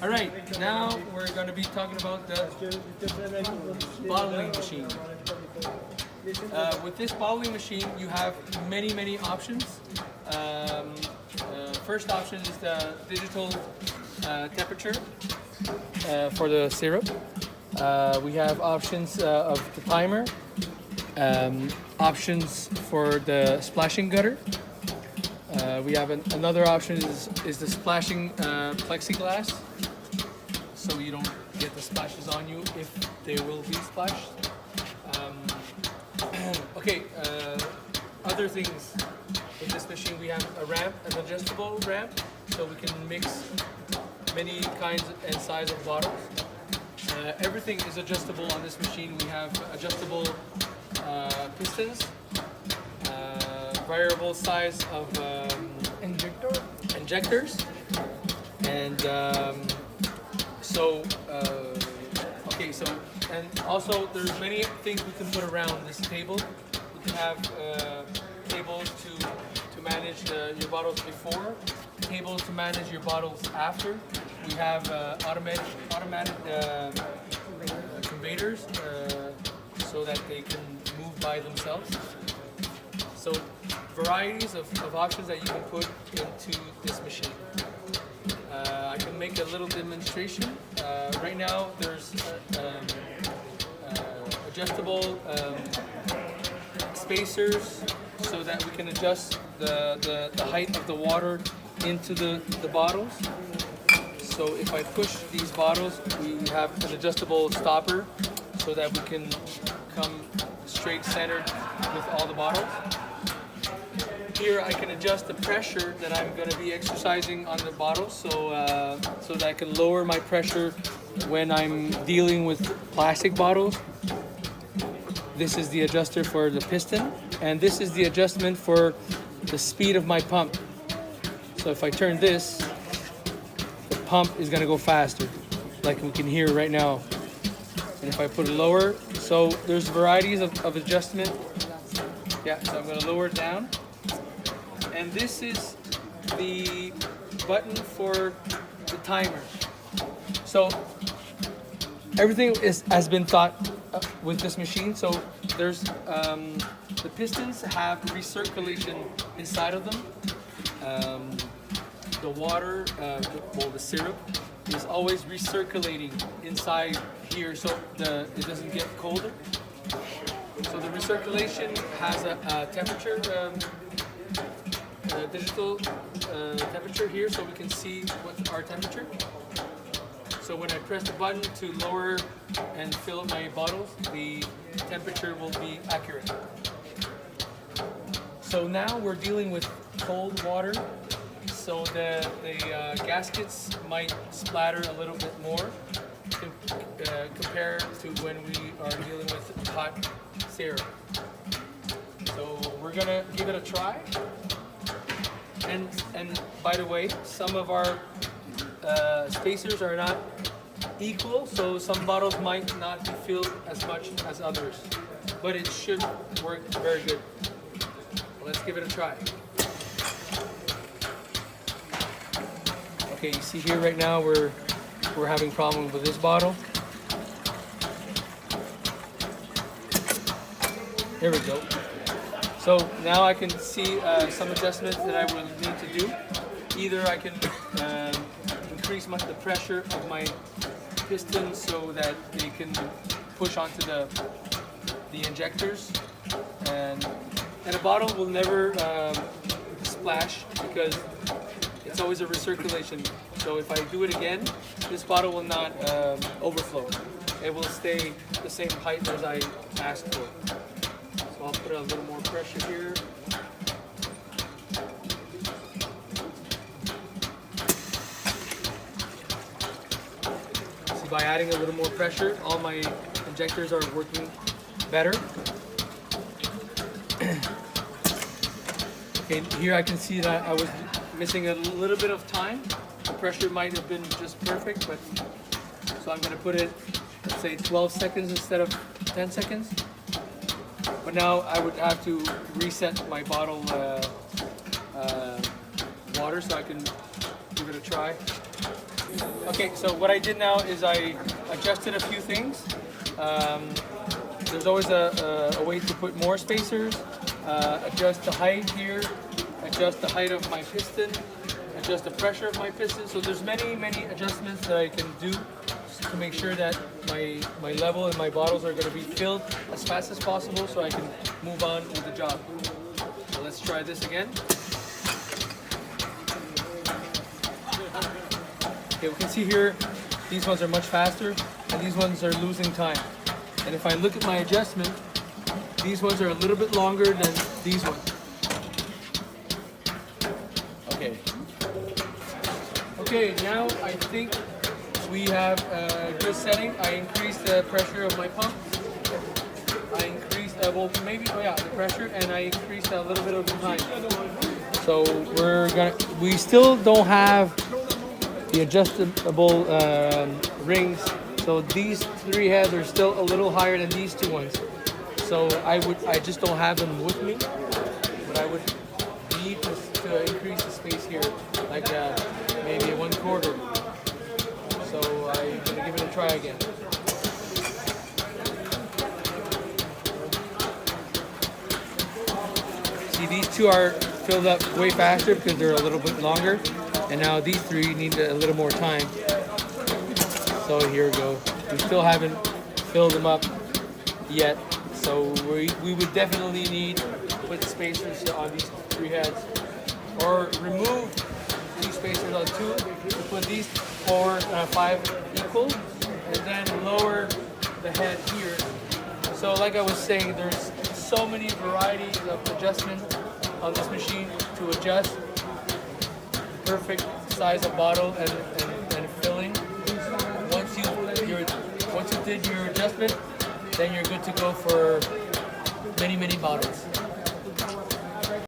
All right, now we're going to be talking about the bottling machine. With this bottling machine, you have many options. First option is the digital temperature for the syrup. We have options of the timer, options for the splashing gutter. We have another option is the splashing plexiglass, so you don't get the splashes on you if they will be splashed. Okay, other things in this machine, we have a ramp, an adjustable ramp, so we can mix many kinds and size of bottles. Everything is adjustable on this machine. We have adjustable pistons, variable size of injectors, and and also there's many things we can put around this table. We can have tables to manage your bottles before, tables to manage your bottles after. We have automatic conveyors so that they can move by themselves. So varieties of options that you can put into this machine. I can make a little demonstration. Right now there's adjustable spacers so that we can adjust the height of the water into the bottles. So if I push these bottles, we have an adjustable stopper so that we can come straight centered with all the bottles. Here I can adjust the pressure that I'm going to be exercising on the bottle, so that I can lower my pressure when I'm dealing with plastic bottles. This is the adjuster for the piston, and this is the adjustment for the speed of my pump. So if I turn this, the pump is going to go faster, like we can hear right now. And if I put it lower, so there's varieties of adjustment. Yeah, so I'm going to lower it down. And this is the button for the timer. So everything has been thought with this machine. So there's the pistons have recirculation inside of them. The water, the syrup, is always recirculating inside here, so it doesn't get colder. So the recirculation has a temperature. Digital temperature here, so we can see what's our temperature. So when I press the button to lower and fill up my bottles, the temperature will be accurate. So now we're dealing with cold water, so the gaskets might splatter a little bit more compared to when we are dealing with hot syrup. So we're gonna give it a try. And by the way, some of our spacers are not equal, so some bottles might not be filled as much as others, but it should work very good. Let's give it a try. Okay, you see here right now we're having problems with this bottle. Here we go. So now I can see some adjustments that I will need to do. Either I can increase the pressure of my pistons so that they can push onto the injectors, and a bottle will never splash because it's always a recirculation. So if I do it again, this bottle will not overflow. It will stay the same height as I asked for. I'll put a little more pressure here. See, by adding a little more pressure, all my injectors are working better. Okay, here I can see that I was missing a little bit of time. The pressure might have been just perfect, but so I'm going to put it, let's say 12 seconds instead of 10 seconds. But now I would have to reset my bottle water so I can give it a try. Okay, so what I did now is I adjusted a few things. There's always a way to put more spacers, adjust the height here, adjust the height of my piston, adjust the pressure of my piston. So there's many adjustments that I can do to make sure that my level and my bottles are going to be filled as fast as possible so I can move on with the job. So let's try this again. Okay, we can see here these ones are much faster and these ones are losing time. And if I look at my adjustment, these ones are a little bit longer than these ones. Okay. Okay, now I think we have a good setting. I increased the pressure of my pump. I increased, the pressure, and I increased a little bit of the time. So we still don't have the adjustable rings. So these three heads are still a little higher than these two ones. So I just don't have them with me, but I would need to increase the space here, like maybe 1/4. So I'm gonna give it a try again. See, these two are filled up way faster because they're a little bit longer, and now these three need a little more time. So here we go. We still haven't filled them up yet. So we would definitely need to put spacers on these three heads, or remove these spacers on two to put these 5 equal, and then lower the head here. So like I was saying, there's so many varieties of adjustment on this machine to adjust perfect size of bottle and filling. Once you did your adjustment, then you're good to go for many bottles.